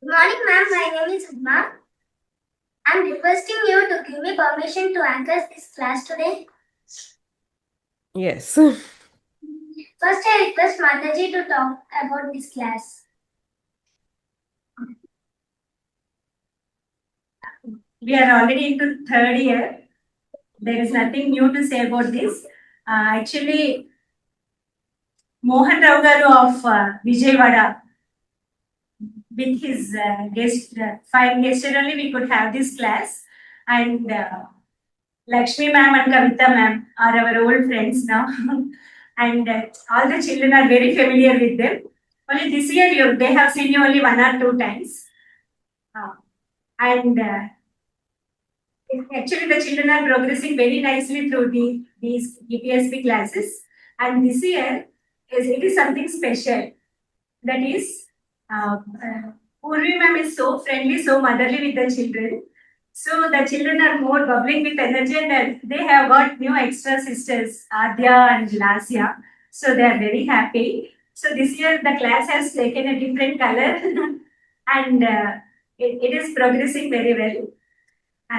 Good morning, ma'am. My name is Hudma. I'm requesting you to give me permission to anchor this class today. Yes. First, I request Mataji to talk about this class. We are already into third year. There is nothing new to say about this. Actually, Mohan Rao garu of Vijayawada, with his guest, five guests only, we could have this class. And Lakshmi ma'am and Kavita ma'am are our old friends now. And all the children are very familiar with them. Only this year, they have seen you only one or two times. Uh, and Actually, the children are progressing very nicely through these EPSP classes. And this year, it is something special. That is, Purvi ma'am is so friendly, so motherly with the children. So the children are more bubbling with energy, and they have got new extra sisters, Adya and Lasya. So they are very happy. So this year the class has taken a different color and it is progressing very well.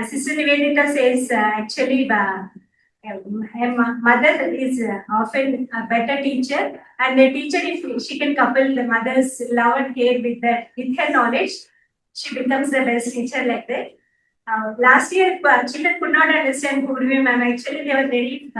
Sister Nivedita says actually her mother is often a better teacher, and the teacher, if she can couple the mother's love and care with her knowledge, she becomes the best teacher like that. Last year, children could not understand Purvi ma'am. Actually, they were very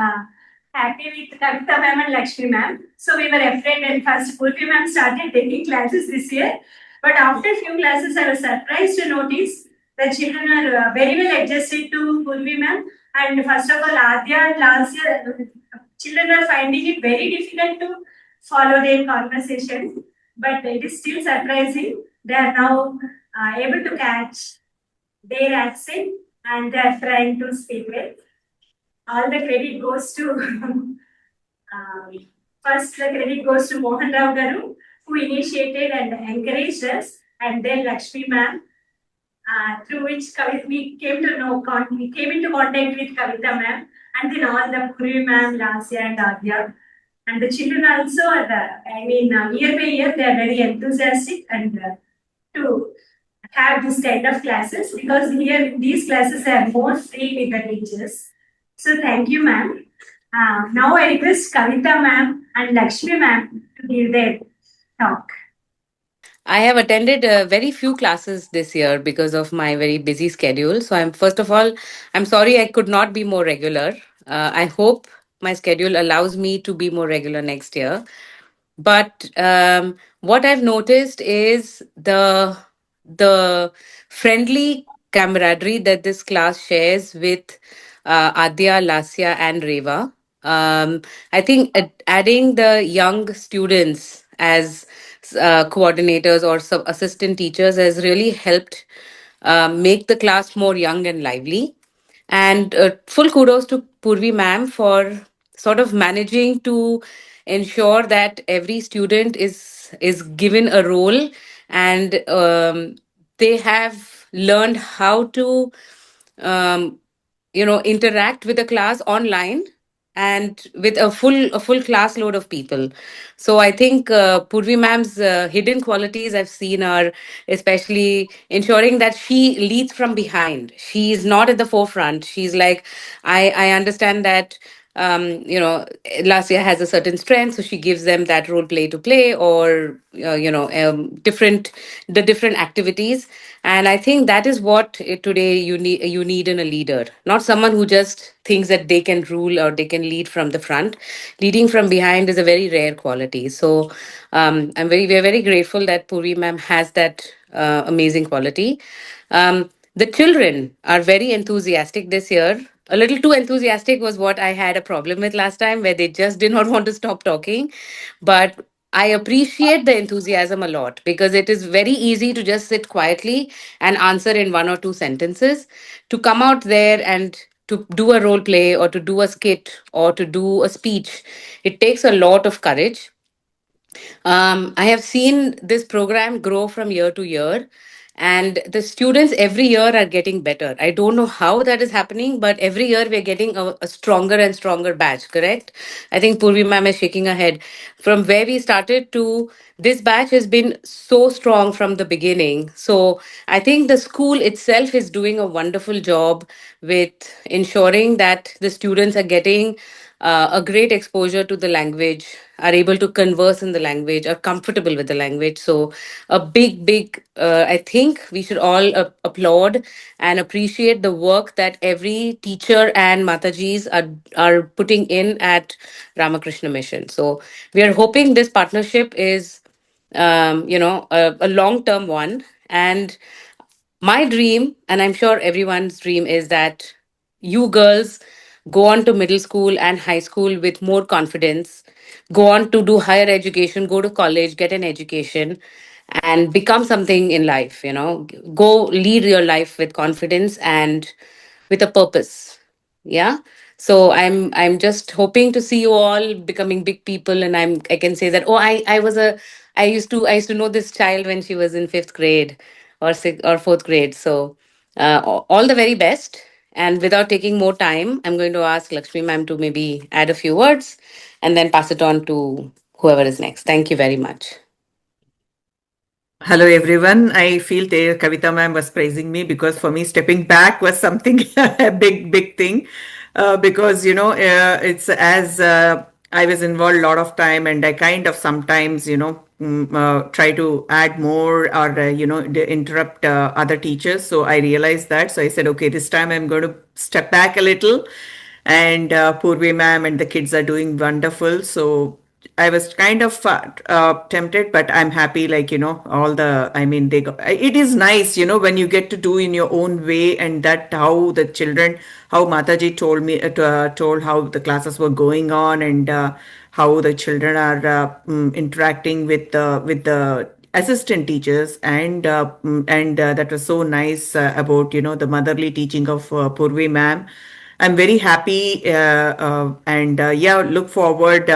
happy with Kavita ma'am and Lakshmi ma'am. So we were afraid when first Purvi ma'am started taking classes this year. But after a few classes, I was surprised to notice the children are very well adjusted to Purvi ma'am. And first of all, Adya and last year, children are finding it very difficult to follow their conversation. But it is still surprising. They are now able to catch their accent and they are trying to speak it. All the credit goes to first the credit goes to Mohan Rao Garu, who initiated and encouraged us, and then Lakshmi ma'am, through which we came to know, we came into contact with Kavita ma'am, and then all the Puri ma'am, Lasya and Adya. And the children also are year by year, they are very enthusiastic and to have this kind of classes because here these classes are more free with the teachers. So thank you, ma'am. Now I request Kavita ma'am and Lakshmi ma'am to give their talk. I have attended very few classes this year because of my very busy schedule. So I'm first of all, I'm sorry I could not be more regular. I hope my schedule allows me to be more regular next year. But what I've noticed is the friendly camaraderie that this class shares with Adya, Lasya, and Reva. I think adding the young students as coordinators or assistant teachers has really helped make the class more young and lively. And full kudos to Purvi ma'am for sort of managing to ensure that every student is given a role and they have learned how to um, interact with the class online and with a full class load of people. So I think Purvi ma'am's hidden qualities I've seen are especially ensuring that she leads from behind. She's not at the forefront. She's like, I understand that Lasya has a certain strength, so she gives them that role play to play, or different activities. And I think that is what today you need in a leader, not someone who just thinks that they can rule or they can lead from the front. Leading from behind is a very rare quality. So we're very grateful that Puri ma'am has that amazing quality. The children are very enthusiastic this year. A little too enthusiastic was what I had a problem with last time, where they just did not want to stop talking. But I appreciate the enthusiasm a lot because it is very easy to just sit quietly and answer in one or two sentences. To come out there and to do a role play or to do a skit or to do a speech, it takes a lot of courage. I have seen this program grow from year to year, and the students every year are getting better. I don't know how that is happening, but every year we're getting a stronger and stronger batch, correct? I think Purvi ma'am is shaking her head. From where we started to this batch has been so strong from the beginning. So I think the school itself is doing a wonderful job with ensuring that the students are getting a great exposure to the language, are able to converse in the language, are comfortable with the language. So, a I think we should all applaud and appreciate the work that every teacher and Matajis are putting in at Ramakrishna Mission. So, we are hoping this partnership is, a long term one. And my dream, and I'm sure everyone's dream, is that you girls go on to middle school and high school with more confidence, go on to do higher education, go to college, get an education, and become something in life. Go lead your life with confidence and with a purpose. Yeah. So I'm just hoping to see you all becoming big people, and I can say that, oh, I used to know this child when she was in fifth grade or sixth or fourth grade. So all the very best. And without taking more time, I'm going to ask Lakshmi ma'am to maybe add a few words and then pass it on to whoever is next. Thank you very much. Hello everyone. I feel Kavita ma'am was praising me because for me stepping back was something a big thing, because it's as I was involved a lot of time, and I kind of sometimes try to add more or interrupt other teachers. So I realized that. So I said, okay, this time I'm going to step back a little, and Purvi ma'am and the kids are doing wonderful. So I was kind of tempted, but I'm happy. Like all the. I mean, they. Go, it is nice, when you get to do in your own way, and that how the children, how Mataji told me, told how the classes were going on, and how the children are interacting with the assistant teachers, and that was so nice about the motherly teaching of Purvi ma'am. I'm very happy, and yeah, look forward,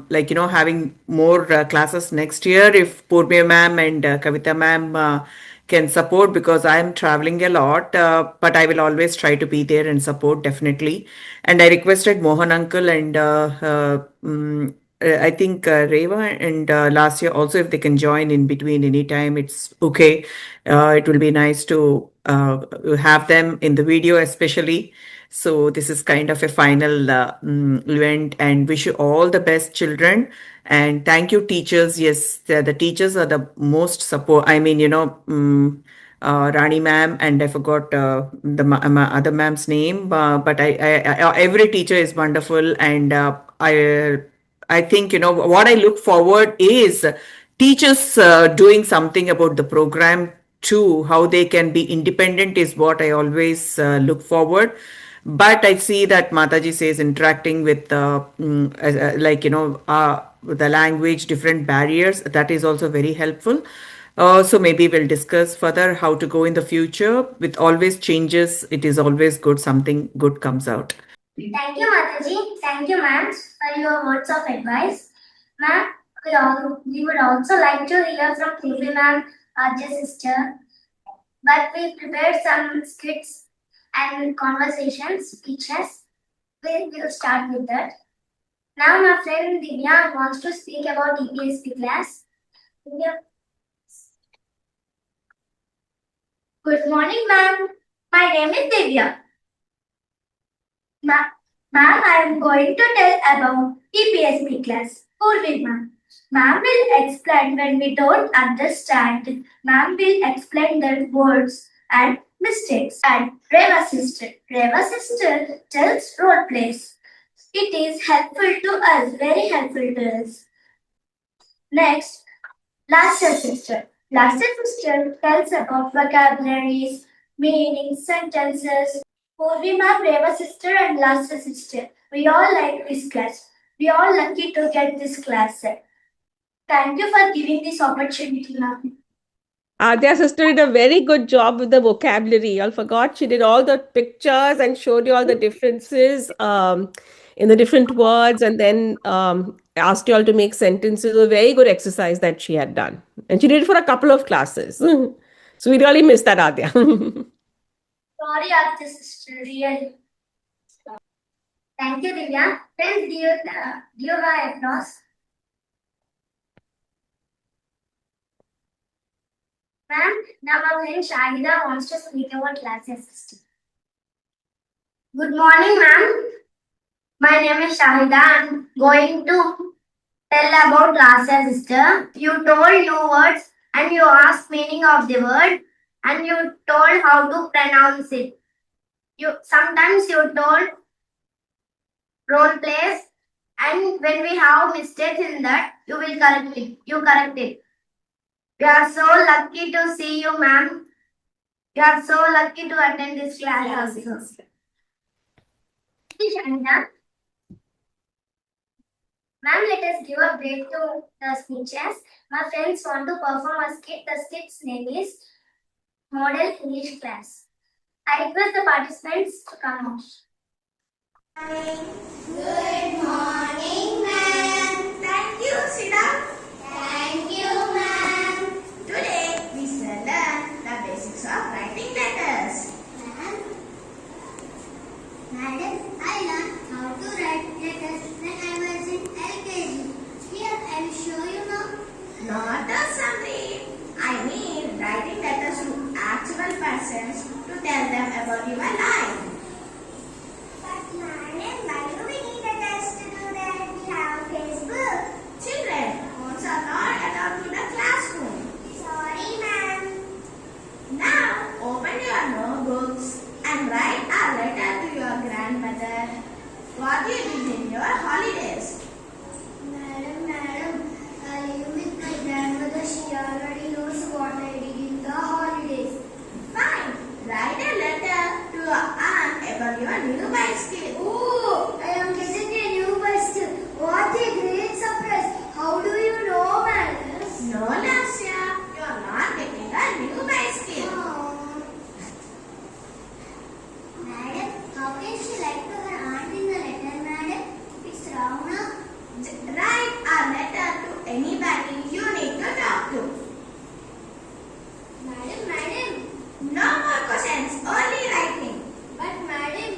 like having more classes next year if Purvi ma'am and Kavita ma'am can support, because I'm traveling a lot, but I will always try to be there and support definitely. And I requested Mohan uncle and I think Reva and last year also, if they can join in between anytime, it's okay. It will be nice to have them in the video, especially. So this is kind of a final event, and wish you all the best, children. And thank you, teachers. Yes, the teachers are the most support. I mean, Rani ma'am, and I forgot my other ma'am's name, but every teacher is wonderful, and I think what I look forward is teachers doing something about the program too. How they can be independent is what I always look forward. But I see that Mataji says interacting with like the language, different barriers. That is also very helpful. So maybe we'll discuss further how to go in the future. With always changes, it is always good. Something good comes out. Thank you, Mataji. Thank you, ma'am, for your words of advice. Ma'am, we would also like to hear from Purvi ma'am, our dear sister, but we prepared some skits and conversations, speeches. We will start with that. Now, my friend Divya wants to speak about EPSP class. Divya. Good morning, ma'am. My name is Divya. Ma'am, I am going to tell about EPSP class. Purvi ma'am. Ma'am will explain when we don't understand. Ma'am will explain the words and mistakes. And Reva sister. Reva sister tells role plays. It is helpful to us, very helpful to us. Next, Laughter sister. Laughter sister tells about vocabularies, meanings, sentences. Purvi ma'am, Reva sister, and Laughter sister. We all like this class. We all lucky to get this class. Thank you for giving this opportunity, ma'am. Adya sister did a very good job with the vocabulary. I forgot she did all the pictures and showed you all the differences in the different words, and then asked you all to make sentences. A very good exercise that she had done. And she did it for a couple of classes. So we really miss that, Adya. Sorry, Aditya sister, really. Thank you, Divya. Friends, do you have applause? Ma'am, now our friend Shahida wants to speak about class assistant. Good morning, ma'am. My name is Shahida. I'm going to tell about class assistant. You told new words and you asked meaning of the word and you told how to pronounce it. Sometimes you told role plays, and when we have mistakes in that, you will correct it. You correct it. We are so lucky to see you, ma'am. We are so lucky to attend this class also. Shahida. Ma'am, let us give a break to the speeches. My friends want to perform a skit. The skit's name is Model English Class. I request the participants to come out. Good morning, ma'am. Thank you, Sida. Thank you, ma'am. Today we shall learn the basics of writing letters. Madam, I learned how to write letters when I was in LKG. Here I will show you now. Not a summary. I mean writing letters to actual persons to tell them about your life. But madam, why do we need letters to do that? We have Facebook. Children, phones are not allowed to the classroom. Sorry, ma'am. Now open your notebooks and write a letter to your grandmother. What you did in your holidays. Madam, I live with my grandmother. She already knows what I did in the holidays. Fine. Write a letter to your aunt about your new bicycle. Oh, I am getting a new bicycle. What a great surprise. How do you know, madam? No, Lasya. You are not getting a new bicycle. Oh. Madam, how can she write to her aunt in the letter, madam? It's wrong, no? Write a letter to anybody you need to talk to. Madam. No more questions, only writing. But madam.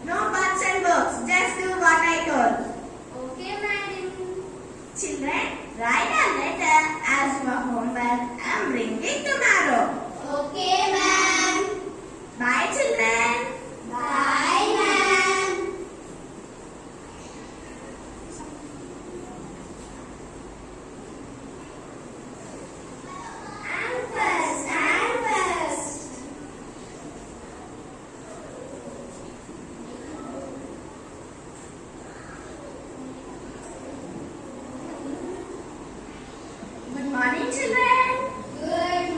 No buts and books, just do what I told. Okay, madam. Children, write a letter as your homework and bring it tomorrow. Okay, ma'am. Bye, children. Bye, ma'am. I'm first. Good morning, children. Good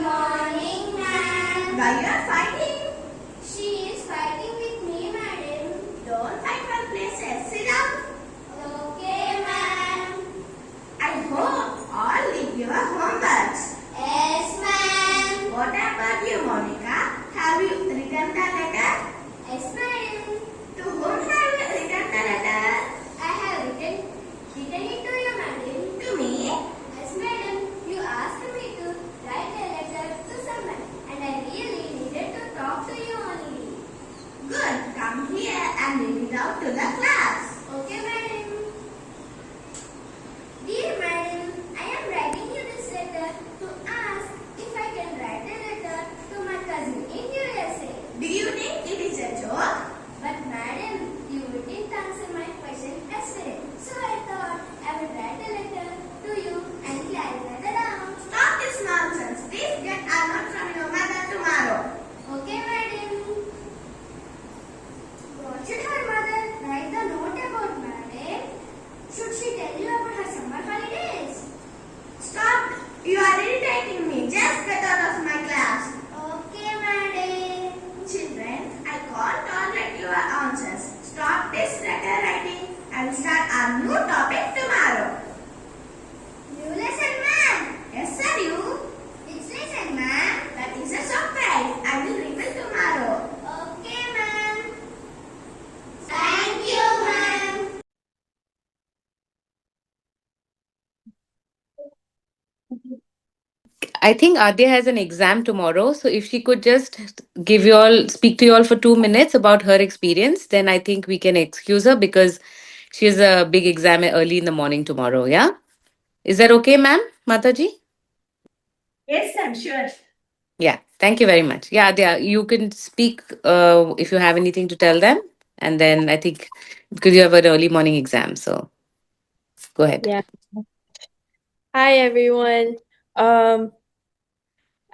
I think Adya has an exam tomorrow, so if she could just give you all, speak to you all for 2 minutes about her experience, then I think we can excuse her because she has a big exam early in the morning tomorrow. Yeah, is that okay, ma'am, Mataji? Yes, I'm sure. Yeah, thank you very much. Yeah, Adya, you can speak if you have anything to tell them, and then I think because you have an early morning exam, so go ahead. Yeah. Hi, everyone.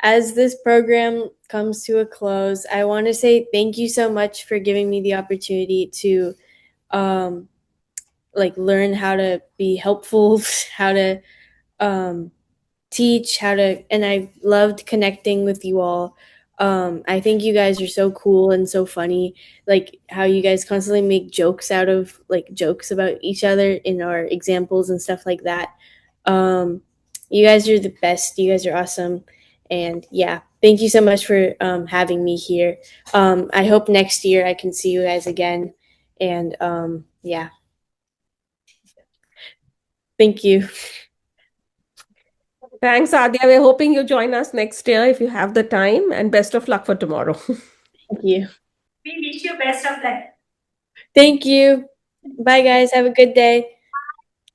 As this program comes to a close, I want to say thank you so much for giving me the opportunity to learn how to be helpful, how to teach, and I loved connecting with you all. I think you guys are so cool and so funny, like how you guys constantly make jokes out of jokes about each other in our examples and stuff like that. You guys are the best. You guys are awesome. And yeah, thank you so much for having me here. I hope next year I can see you guys again. And yeah, thank you. Thanks, Adya. We're hoping you join us next year if you have the time, and best of luck for tomorrow. Thank you. We wish you best of luck. Thank you. Bye, guys. Have a good day.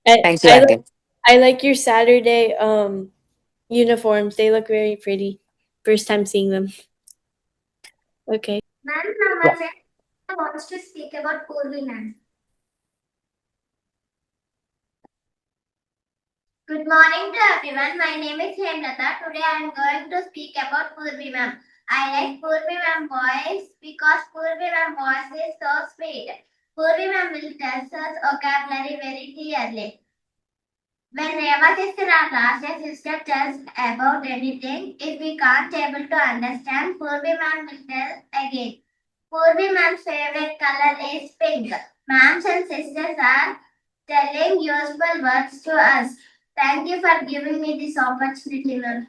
Thank you, I Adya. I like your Saturday uniforms. They look very pretty. First time seeing them. Okay. Ma'am, now my friend wants to speak about Purvi ma'am. Good morning to everyone. My name is Hemlata. Today I am going to speak about Purvi ma'am. I like Purvi ma'am voice because Purvi ma'am voice is so sweet. Purvi ma'am will tell us vocabulary very clearly. When Reva sister or last sister tells about anything, if we can't able to understand, Purvi ma'am will tell again. Purvi ma'am's favorite color is pink. Ma'ams and sisters are telling useful words to us. Thank you for giving me this opportunity, ma'am.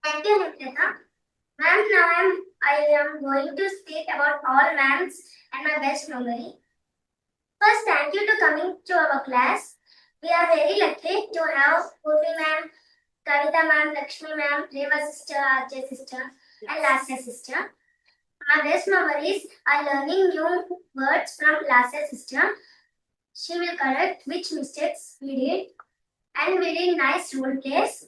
Thank you, Nitika. Ma'am, now I am going to speak about all ma'ams and my best memory. First, thank you to coming to our class. We are very lucky to have Purvi ma'am, Kavita ma'am, Lakshmi ma'am, Reva sister, Ajay sister, and Lasya sister. My best memories are learning new words from Lasya sister. She will correct which mistakes we did, and we did nice role plays.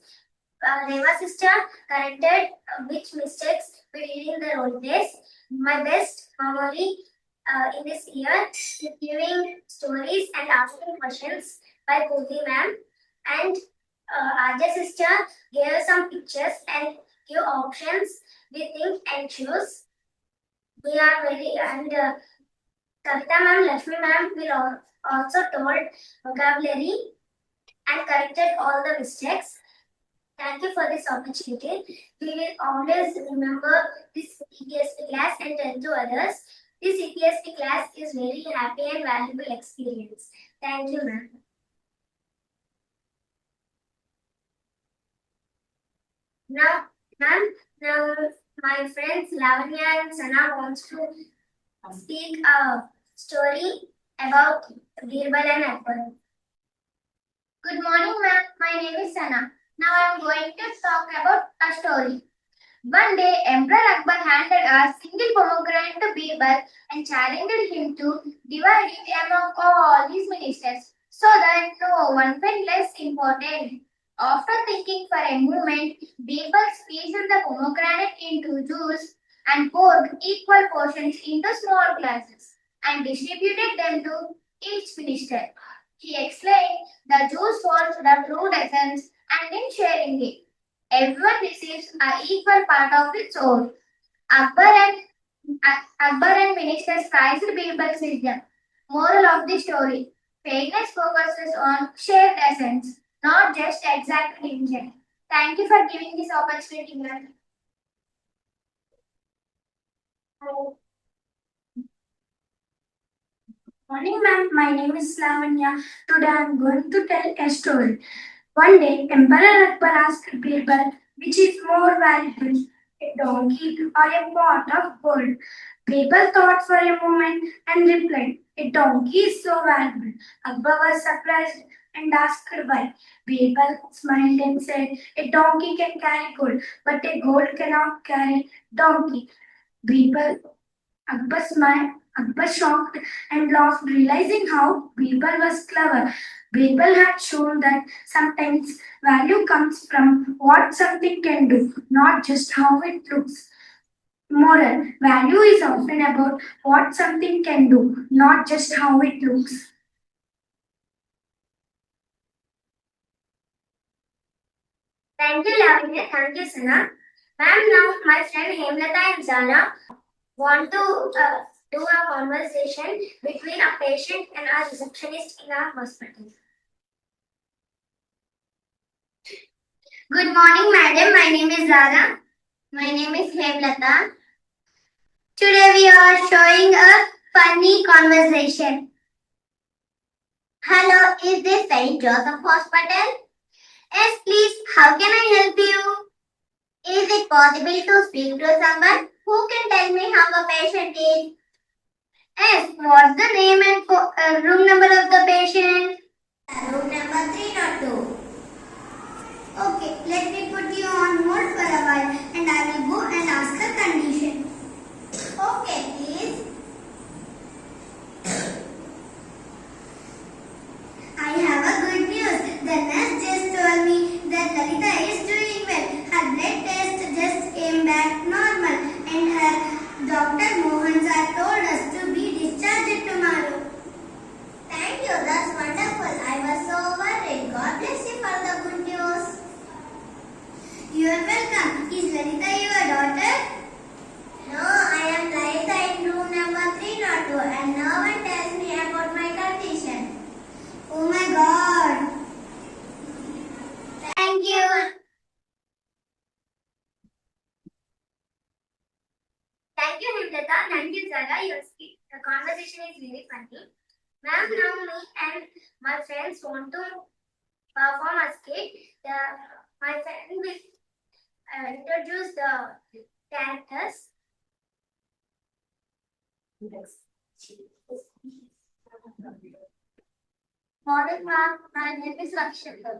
Reva sister corrected which mistakes we did in the role plays. My best memory in this year is giving stories and asking questions by Purvi ma'am, and Ajay sister gave some pictures and give options we think and choose. We are very and Kavita ma'am, Lakshmi ma'am will also told vocabulary and corrected all the mistakes. Thank you for this opportunity. We will always remember this EPSP class and tell to others. This EPSP class is very happy and valuable experience. Thank you, ma'am. Now, my friends Lavanya and Sana wants to speak a story about Birbal and Akbar. Good morning, ma'am. My name is Sana. Now I am going to talk about a story. One day, Emperor Akbar handed a single pomegranate to Birbal and challenged him to divide it among all his ministers so that no one felt less important. After thinking for a moment, Birbal squeezed the pomegranate into juice and poured equal portions into small glasses and distributed them to each minister. He explained the juice was the true essence and in sharing it, everyone receives an equal part of its own. Akbar and ministers prized Birbal's wisdom. Moral of the story: fairness focuses on shared essence, not just exact division. Thank you for giving this opportunity, ma'am. Morning, ma'am. My name is Lavanya. Today I am going to tell a story. One day, Emperor Akbar asked Birbal, which is more valuable, a donkey or a pot of gold? Birbal thought for a moment and replied, a donkey is so valuable. Akbar was surprised. and asked why. Birbal smiled and said, a donkey can carry gold, but a gold cannot carry donkey. Birbal Akbar shocked and laughed, realizing how Birbal was clever. Birbal had shown that sometimes value comes from what something can do, not just how it looks. Moral value is often about what something can do, not just how it looks. Thank you, Lavanya. Thank you, Sana. Ma'am, now my friend Hemlata and Zara want to do a conversation between a patient and a receptionist in our hospital. Good morning, madam. My name is Zara. My name is Hemlata. Today we are showing a funny conversation. Hello, is this St. Joseph Hospital? Yes, please. How can I help you? Is it possible to speak to someone who can tell me how a patient is? Yes, what's the name and room number of the patient? Room number 302. Okay, let me put you on hold for a while and I will go and ask the condition. Okay, please. I have a good news. The nurse just told me that Lalita is doing well. Her blood test just came back normal and her Dr. Mohan sir told us to be discharged tomorrow. Thank you, that's wonderful. I was so worried. God bless you for the good news. You are welcome. Is Lalita your daughter? No, I am Lalita in room number 302 and no one tells me about my condition. Oh my God. Thank you. Thank you, Himlata. Thank you, Zara. The conversation is very funny. Ma'am, now me and my friends want to perform a skit. My friend will introduce the characters. Morning, ma'am. My name is Rakshita.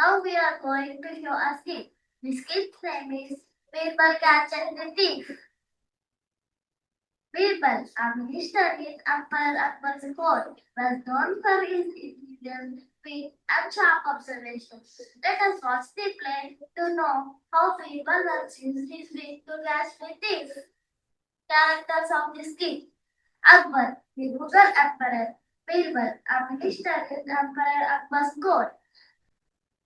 Now we are going to show a skit. The skit's name is Paper Catching the Thief. Birbal, a minister in Emperor Akbar's court, was known for his intelligence, speed, and sharp observations. Let us watch the play to know how Birbal was used his wit to catch the thief. Characters of the skit. Akbar, the Mughal Emperor. Birbal, a minister in Emperor Akbar's court.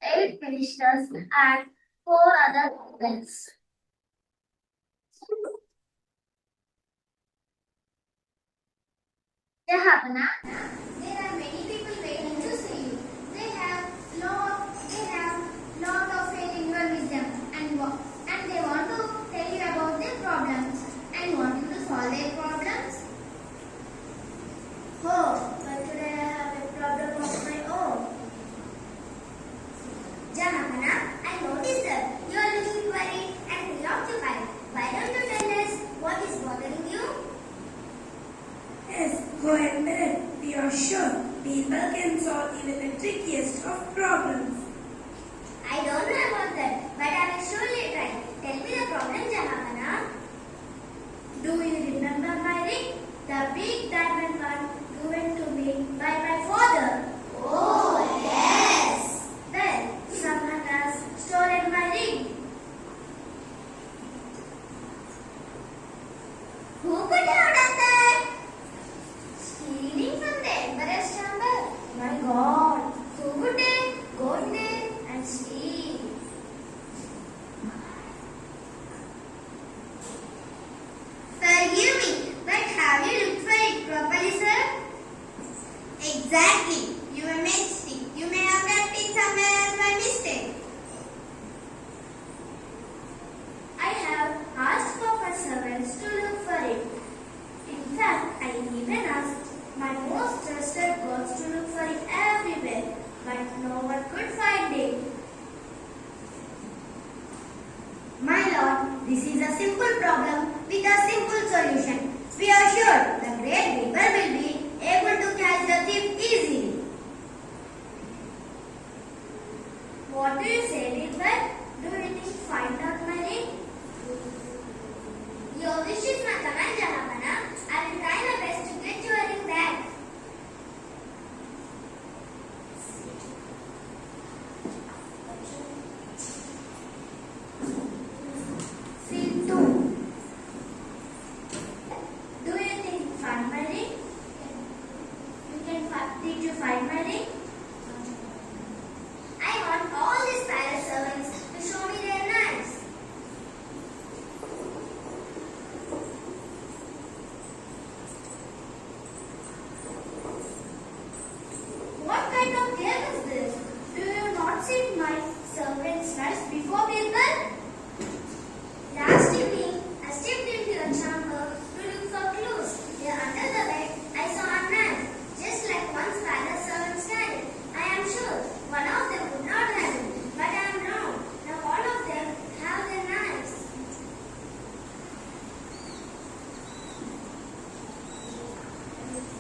8 ministers and 4 other nobles. Jahabana. There are many people waiting to see you. They have lot of faith in your wisdom and they want to tell you about their problems and want you to solve their problems. Oh, but today I have a problem of my own. Jahabana, I noticed that you are looking worried and preoccupied. Why don't you tell us what is bothering you? Yes, go ahead, be sure. What do you say, Birbal? Do you think find out my name? Your wish is my command, Jahavana. I will try my best to get your ring back. Scene 2. Do you think find my ring? Did you find my ring? I want all these palace servants to show me their knives. What kind of game is this? Do you not see my servants' knives before, Birbal? Last evening, I stepped into your chamber to look for clues. Here under the bed, I saw a knife, just like one's palace servant's knife. I am sure one of them would not have it, but I am wrong. Now all of them have their knives.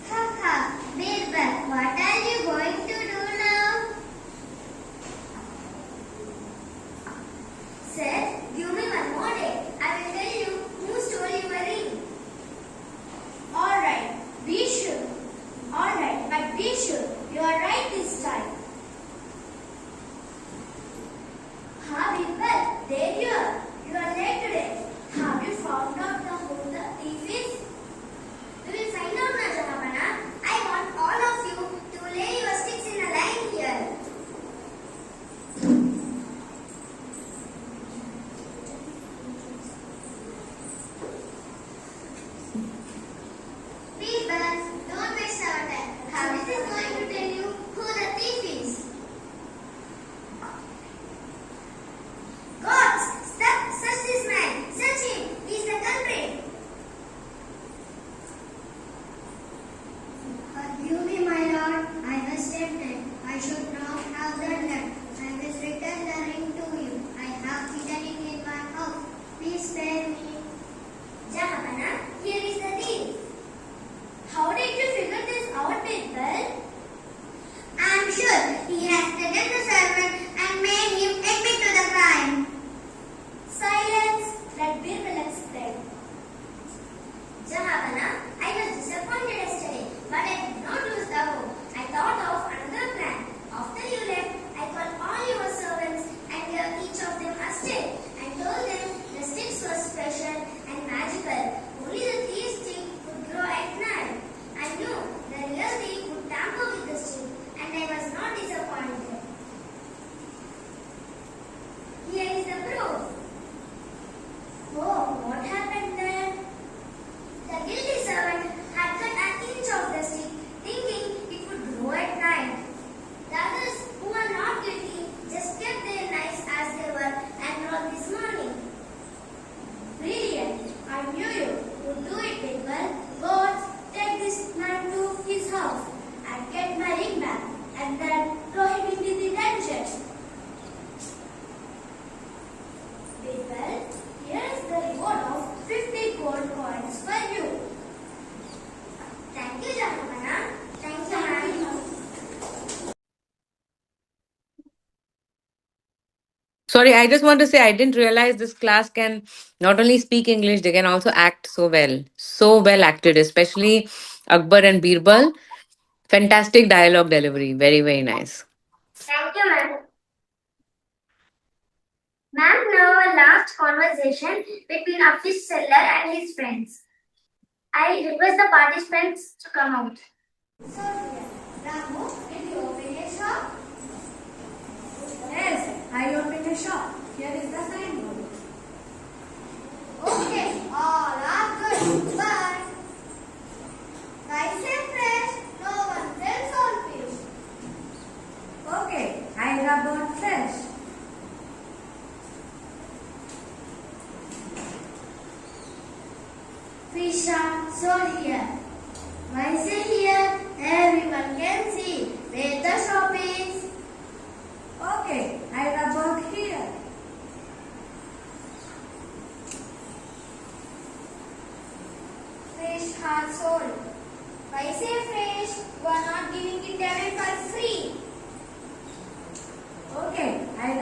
Ha ha, Birbal, what are you going to do now? Sir, give me one more day. I will tell you who stole your ring. Alright, be sure. Alright, but be sure you are right this time. Ha, Birbal, there you are. You are late today. Have you found out who the thief is? We will find out now, Jahavana. I want all of you to lay your sticks in a line here. Birbal, don't waste our time. Harith is going to tell you who the thief is. Gods, search this man. Search him. He is the culprit. Forgive me, my lord. I was tempted. I should not have done that. I will return the ring to you. I have hidden it in my house. Please spare me. Jahavana, here is the thief. How did you figure this out, Birbal? I am sure he has threatened the servant and made him admit to the crime. Silence, let Birbal explain. Jahavana, I was disappointed yesterday, but I did not lose the hope. I thought of another plan. After you left, I called all your servants and gave each of them a stick and told them the sticks were special and magical. Only the thief's stick would grow at night. I knew the real thief would tamper with the stick, and I was not disappointed. Here is the proof. Oh, what happened then? The guilty servant had cut an inch of the stick, thinking it would grow at night. The others, who were not guilty, just kept their knives as they were and brought this morning. Brilliant! I knew you would do it, Birbal. Gods, take this man to his house and get my ring back, and then throw him into the dungeon. Birbal, here is the reward of 50 gold coins for you. Thank you, Jahavana. Thank you, ma'am. Sorry, I just want to say I didn't realize this class can not only speak English, they can also act so well. So well acted, especially Akbar and Birbal. Fantastic dialogue delivery. Very, very nice. Thank you, ma'am. Ma'am, now a last conversation between a fish seller and his friends. I request the participants to come out. So, Ramu, did you open a shop? Yes, I opened a shop. Here is the signboard. Okay, all are good, but nice and fresh, no one sells on fish. Okay, I have bought fresh. Fish are sold here. Why say here? Everyone can see where the shop is. Okay, I have bought here. Fish are sold. Why say fresh? You are not giving it away for free. Okay, I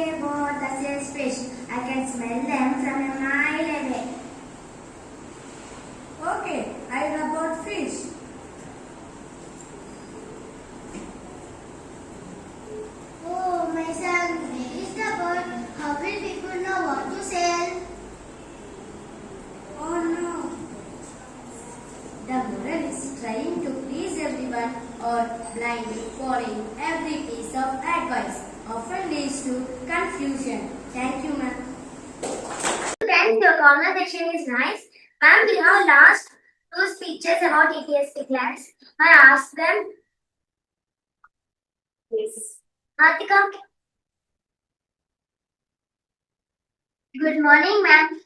a boat, that says fish. I can smell them from a mile away. Okay, I know about fish. Oh, my son, where is the boat? How will people know what to sell? Oh no. The moral is trying to please everyone or blindly following every piece of advice often leads to confusion. Thank you, ma'am. Friends, your conversation is nice. Ma'am, we have last two speeches about EPSP class. I asked them. Yes. Atika. Good morning, ma'am.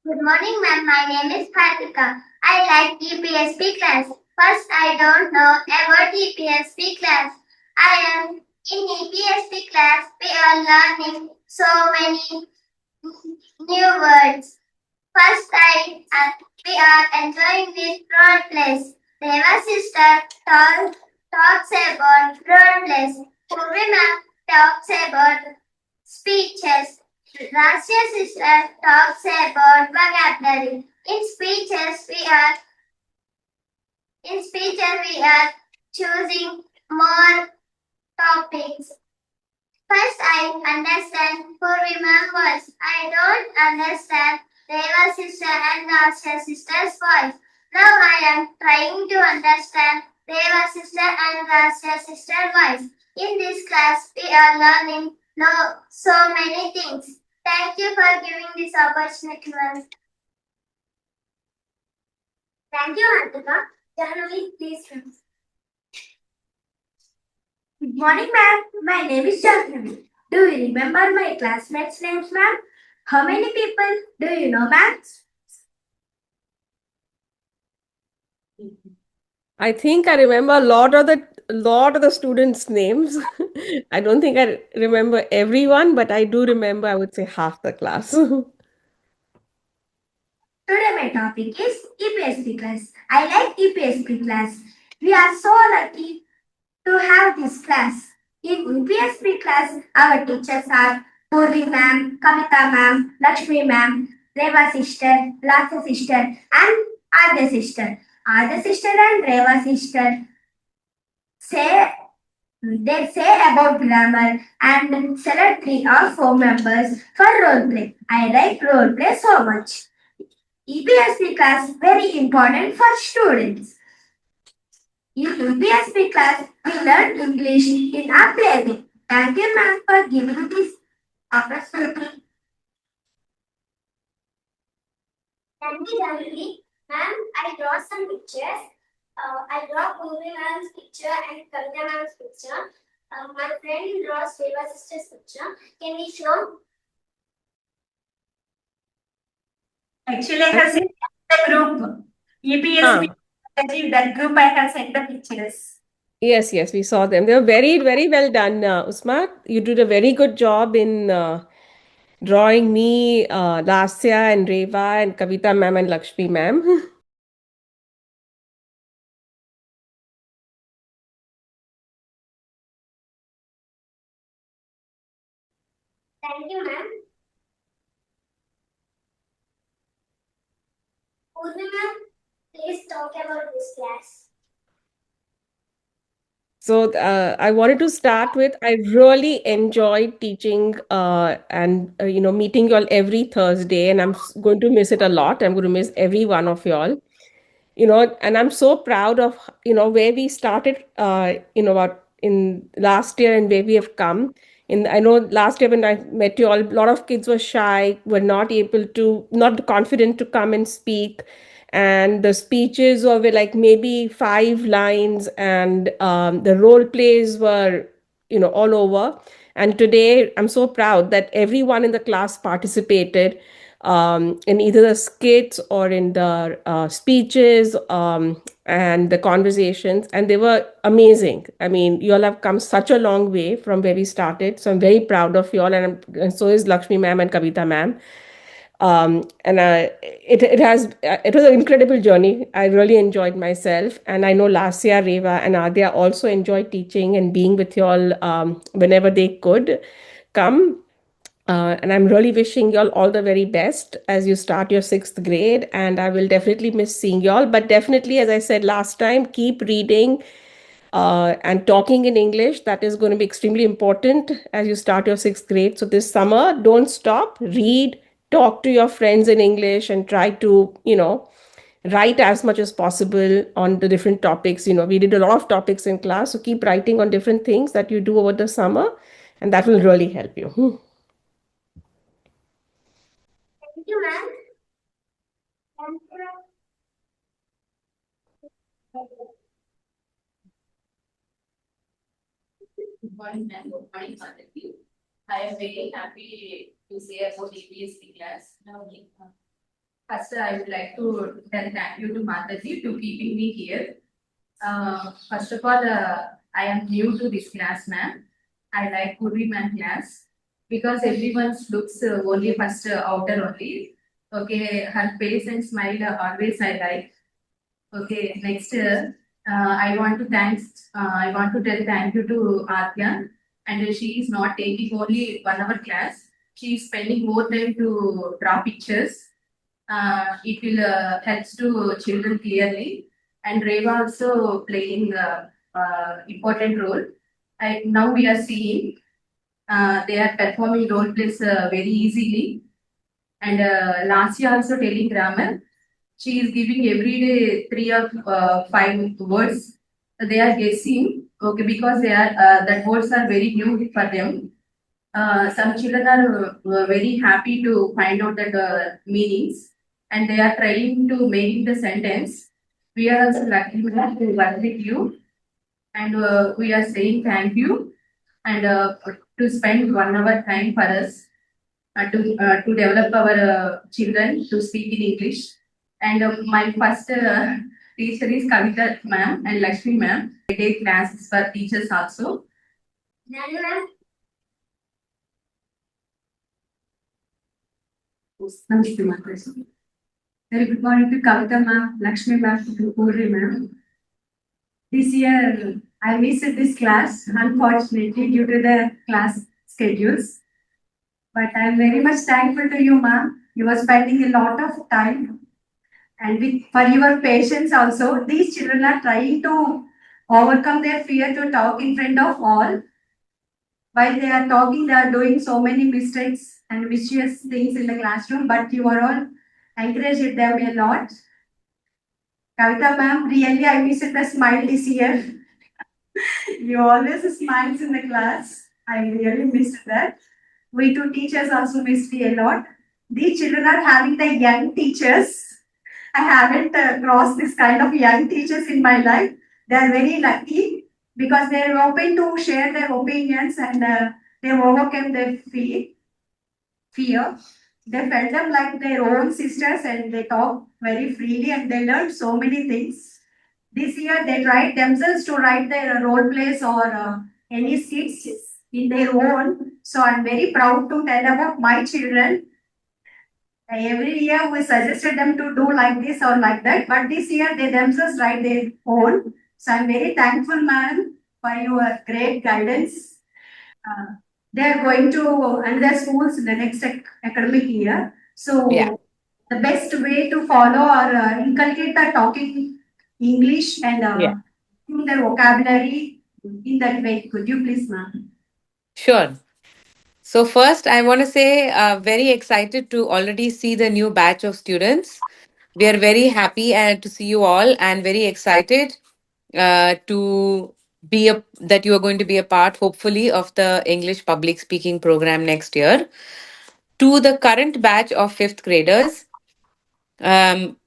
Good morning, ma'am. My name is Kartika. I like EPSP class. First, I don't know about EPSP class. I am in EPSP class. We are learning so many new words. First, we are enjoying with role plays. Reva sister talks about role plays. Purvi ma'am talks about speeches. Rasya sister talks about vocabulary. In speeches, we are choosing more topics. First, I understand who remembers. I don't understand Reva sister and Rasya sister's voice. Now I am trying to understand Reva sister and Rasya sister's voice. In this class, we are learning so many things. Thank you for giving this opportunity, ma'am. Thank you, Antika. Jahanvi, please. Good morning, ma'am. My name is Jahanvi. Do you remember my classmates' names, ma'am? How many people do you know, ma'am? I think I remember a lot of the students' names. I don't think I remember everyone, but I do remember, I would say, half the class. Today my topic is EPSP class. I like EPSP class. We are so lucky to have this class. In EPSP class, our teachers are Purvi ma'am, Kavita ma'am, Lakshmi ma'am, Reva sister, Lasa sister, and Adya sister. Adya sister and Reva sister say about grammar and select 3 or 4 members for role play. I like role play so much. EPSP class very important for students. In EPSP class, we learn English in our playing. Thank you, ma'am, for giving this opportunity. Thank you, Janvi. Ma'am, I draw some pictures. I draw Purvi ma'am's picture and Kavita ma'am's picture. My friend draws Deva sister's picture. Can we show? Actually, I have sent the group. EPSP, that group I have sent the pictures. Yes, yes, we saw them. They were very, very well done, Usma. You did a very good job in drawing me, Lasya and Reva and Kavita ma'am and Lakshmi ma'am. Thank you, ma'am. Purvi ma'am, please talk about this class. So I wanted to start with, I really enjoyed teaching and meeting you all every Thursday, and I'm going to miss it a lot. I'm going to miss every one of you all. And I'm so proud of where we started about in last year and where we have come. I know last year when I met you all, a lot of kids were shy, were not confident to come and speak, and the speeches were like maybe 5 lines, and the role plays were all over. And today I'm so proud that everyone in the class participated in either the skits or in the speeches and the conversations, and they were amazing. I mean, you all have come such a long way from where we started, so I'm very proud of you all, and so is Lakshmi ma'am and Kavita ma'am. And it was an incredible journey. I really enjoyed myself, and I know Lasya, Reva, and Adya also enjoyed teaching and being with you all whenever they could. come. And I'm really wishing y'all all the very best as you start your sixth grade. And I will definitely miss seeing y'all. But definitely, as I said last time, keep reading and talking in English. That is going to be extremely important as you start your sixth grade. So this summer, don't stop, read, talk to your friends in English, and try to, write as much as possible on the different topics. We did a lot of topics in class. So keep writing on different things that you do over the summer, and that will really help you. Thank you, ma'am. Good morning, ma'am. Good morning, Madhavi. I am very happy to say about EPSP class. First, I would like to tell thank you to Mataji to keeping me here. First of all, I am new to this class, ma'am. I like Purvi ma'am class because everyone looks only first outer only. Okay, her face and smile always I like. Okay, next, I want to I want to tell thank you to Atya, and she is not taking only 1 hour class. She is spending more time to draw pictures. It will helps to children clearly, and Reva also playing important role. Now we are seeing they are performing role plays very easily, and last year also telling grammar. She is giving every day 3 or 5 words. They are guessing, okay, because they are that words are very new for them. Some children are very happy to find out that meanings, and they are trying to make the sentence. We are also lucky enough to work with you, and we are saying thank you, and to spend 1 hour time for us to develop our children to speak in English. And my first teacher is Kavita ma'am and Lakshmi ma'am. I take classes for teachers also. Nanu ma'am. Namaste, Mataji. Very good morning to Kavita ma'am, Lakshmi ma'am, to Purvi ma'am. This year, I missed this class, unfortunately, due to the class schedules. But I'm very much thankful to you, ma'am. You are spending a lot of time and for your patience also. These children are trying to overcome their fear to talk in front of all. While they are talking, they are doing so many mistakes and vicious things in the classroom, but you are all encouraged them a lot. Kavita ma'am, really I missed the smile this year. You always smiles in the class. I really missed that. We two teachers also missed you a lot. These children are having the young teachers. I haven't crossed this kind of young teachers in my life. They are very lucky because they are open to share their opinions and they overcome their fear. They felt them like their own sisters and they talk very freely and they learn so many things. This year they tried themselves to write their role plays or any skits in their own. So I'm very proud to tell about my children. Every year we suggested them to do like this or like that, but this year they themselves write their own. So I'm very thankful, ma'am, for your great guidance. They are going to another schools in the next academic year. So Yeah. the best way to follow or inculcate the talking English and Yeah. their vocabulary in that way. Could you please, ma'am? Sure. So first, I want to say, very excited to already see the new batch of students. We are very happy to see you all, and very excited to be that you are going to be a part, hopefully, of the English public speaking program next year. To the current batch of fifth graders,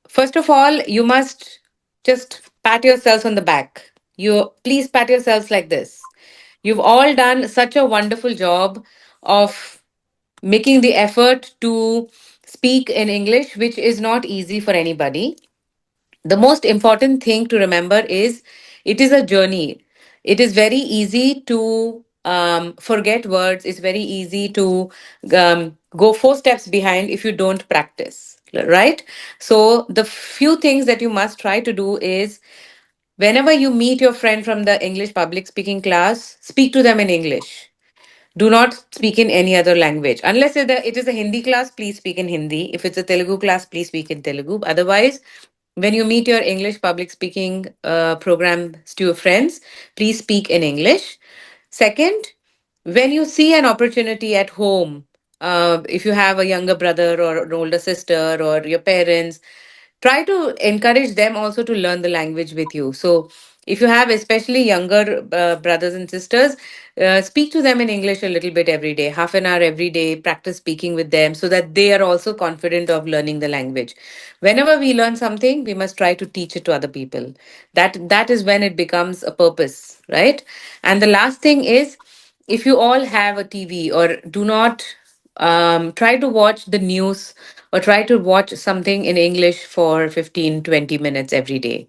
first of all, you must just pat yourselves on the back. You please pat yourselves like this. You've all done such a wonderful job of making the effort to speak in English, which is not easy for anybody. The most important thing to remember is it is a journey. It is very easy to forget words. It's very easy to go 4 steps behind if you don't practice, right? So the few things that you must try to do is whenever you meet your friend from the English public speaking class, speak to them in English. Do not speak in any other language. Unless it is a Hindi class, please speak in Hindi. If it's a Telugu class, please speak in Telugu. Otherwise, when you meet your English public speaking programs to your friends, please speak in English. Second, when you see an opportunity at home, if you have a younger brother or an older sister or your parents, try to encourage them also to learn the language with you. So if you have especially younger brothers and sisters, speak to them in English a little bit every day, half an hour every day, practice speaking with them so that they are also confident of learning the language. Whenever we learn something, we must try to teach it to other people. That is when it becomes a purpose, right? And the last thing is, if you all have a TV, or do not try to watch the news or try to watch something in English for 15-20 minutes every day.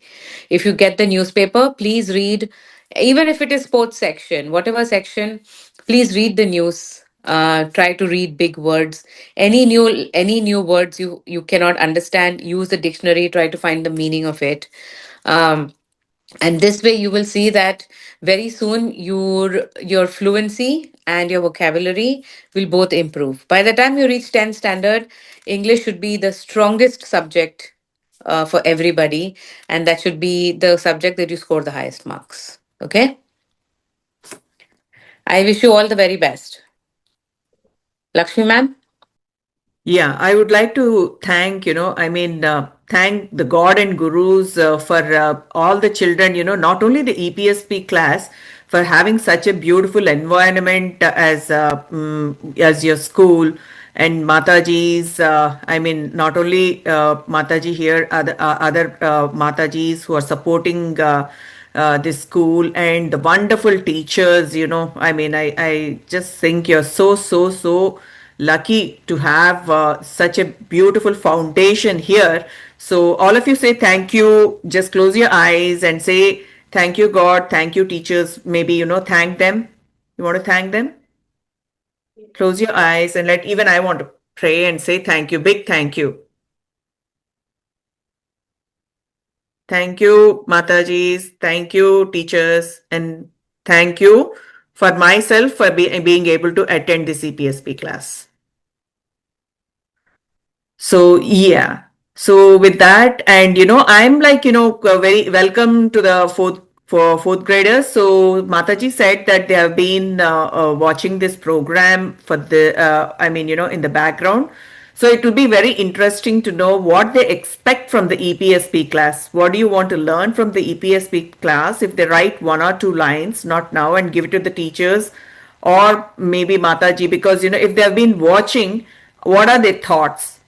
If you get the newspaper, please read, even if it is sports section, whatever section, please read the news. Try to read big words. Any new words you cannot understand, use the dictionary, try to find the meaning of it. And this way you will see that very soon your fluency and your vocabulary will both improve. By the time you reach 10th standard, English should be the strongest subject for everybody, and that should be the subject that you score the highest marks. Okay, I wish you all the very best. Lakshmi ma'am. Yeah, I would like to thank, thank the God and Gurus for all the children, not only the EPSP class, for having such a beautiful environment as your school, and Mataji's, not only Mataji here, other Matajis who are supporting this school, and the wonderful teachers, I just think you're so lucky to have such a beautiful foundation here. So all of you say thank you. Just close your eyes and say thank you, God. Thank you, teachers. Maybe, thank them. You want to thank them? Close your eyes and let even I want to pray and say thank you. Big thank you. Thank you, Matajis. Thank you, teachers. And thank you for myself for being able to attend this EPSP class. So yeah. So with that, and I'm like very welcome to the fourth graders. So Mataji said that they have been watching this program for the in the background. So it will be very interesting to know what they expect from the EPSP class. What do you want to learn from the EPSP class? If they write one or two lines, not now, and give it to the teachers, or maybe Mataji, because if they have been watching, what are their thoughts?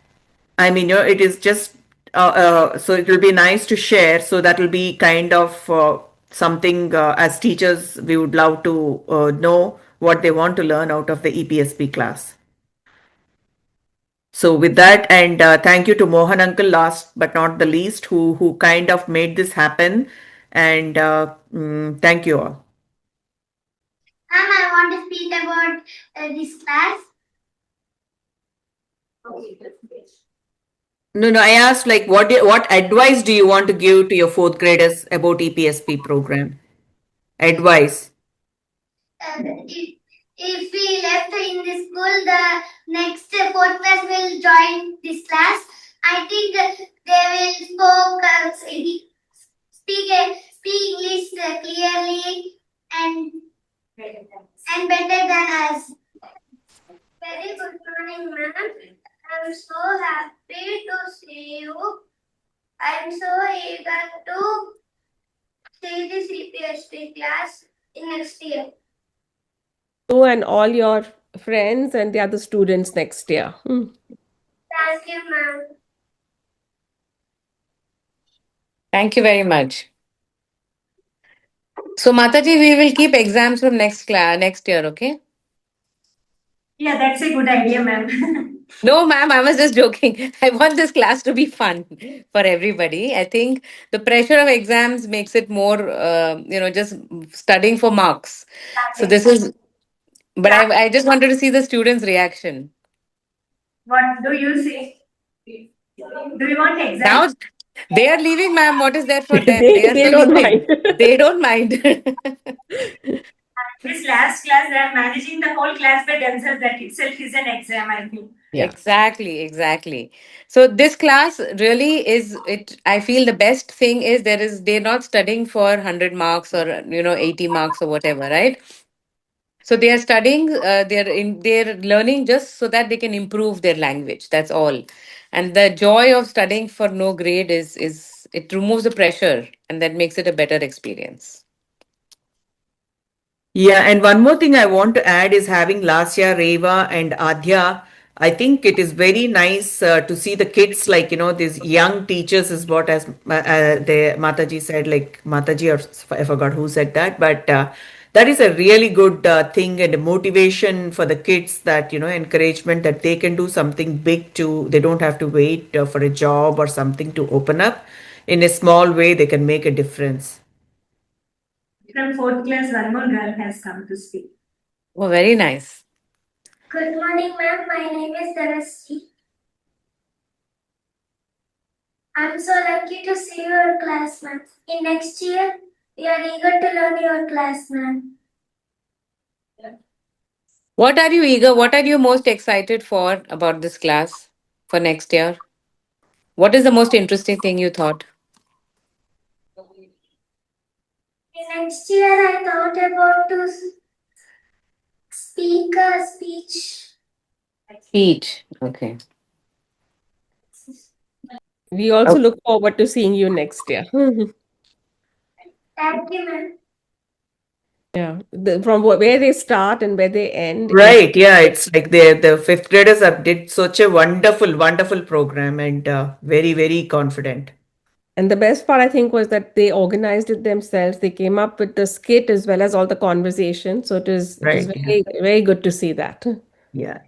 It is just so it will be nice to share. So that will be kind of something as teachers we would love to know what they want to learn out of the EPSP class. So with that, and thank you to Mohan uncle, last but not the least, who kind of made this happen. And thank you all. Ma'am, I want to speak about this class. No, I asked like what advice do you want to give to your fourth graders about EPSP program? Advice. If we left in this school, the next fourth class will join this class. I think they will speak English clearly and better than us. Very good morning, ma'am. I'm so happy to see you. I'm so eager to see this EPSP class in next year. You and all your friends and the other students next year. Thank you, ma'am. Thank you very much. So Mataji, we will keep exams from next year, okay? Yeah, that's a good idea, ma'am. No, ma'am, I was just joking. I want this class to be fun for everybody. I think the pressure of exams makes it more, just studying for marks. So this is, but I just wanted to see the students' reaction. What do you say? Do you want exam? Now they are leaving, ma'am. What is there for them? They They are don't leaving. mind. They don't mind. This last class, they are managing the whole class by themselves. That itself is an exam, I think. Yeah. Exactly, exactly. So this class really is it. I feel the best thing is they're not studying for 100 marks or 80 marks or whatever, right? So they are studying, they're learning just so that they can improve their language. That's all. And the joy of studying for no grade is it removes the pressure and that makes it a better experience. Yeah, and one more thing I want to add is having Lasya, Reva, and Adya. I think it is very nice to see the kids, like, these young teachers is what, as the Mataji said, like Mataji, or I forgot who said that, but that is a really good thing and a motivation for the kids, that, encouragement that they can do something big too. They don't have to wait for a job or something to open up. In a small way, they can make a difference. From fourth class, one more girl has come to speak. Oh, very nice. Good morning, ma'am. My name is Darasi. I'm so lucky to see your class, ma'am. In next year, we are eager to learn your class, ma'am. What are you eager? What are you most excited for about this class for next year? What is the most interesting thing you thought? In next year, I thought about to speak a speech. Speech. Okay. We also look forward to seeing you next year. Thank you, ma'am. Yeah. From where they start and where they end is, Right, yeah, it's like the fifth graders have did such a wonderful, wonderful program, and very, very confident. and the best part I think was that they organized it themselves. They came up with the skit as well as all the conversation. So it is Right, yeah, very, very good to see that. yeah.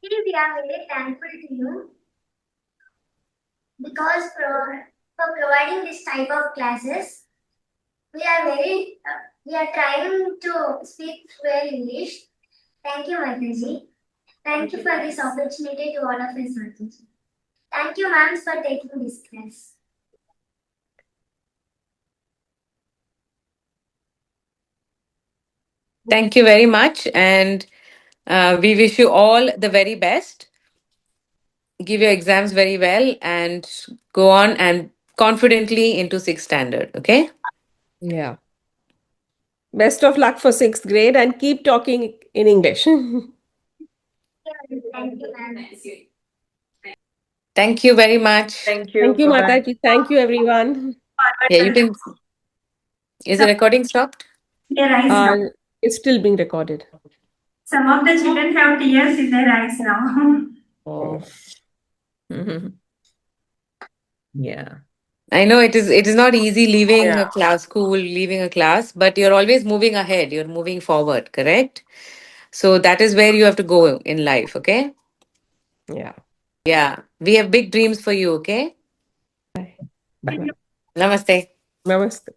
We are very thankful to you because for providing this type of classes. We are trying to speak well English. Thank you, Mataji. Thank you for this opportunity to all of us, Mataji. Thank you, ma'am, for taking this class. Thank you very much. And we wish you all the very best. Give your exams very well and go on and confidently into sixth standard. Okay. Yeah. Best of luck for sixth grade and keep talking in English. Thank you, ma'am. Thank you very much. Thank you. Thank you, Bye-bye. Mataji. Thank you, everyone. Yeah, you can. Is the recording stopped? Their eyes now. It's still being recorded. Some of the children have tears in their eyes now. Oh. Yeah. I know it is not easy leaving Yeah. a class, school, leaving a class, but you're always moving ahead. You're moving forward, correct? So that is where you have to go in life, okay? Yeah. Yeah. We have big dreams for you, okay? Bye. Bye. Bye. Namaste. Namaste.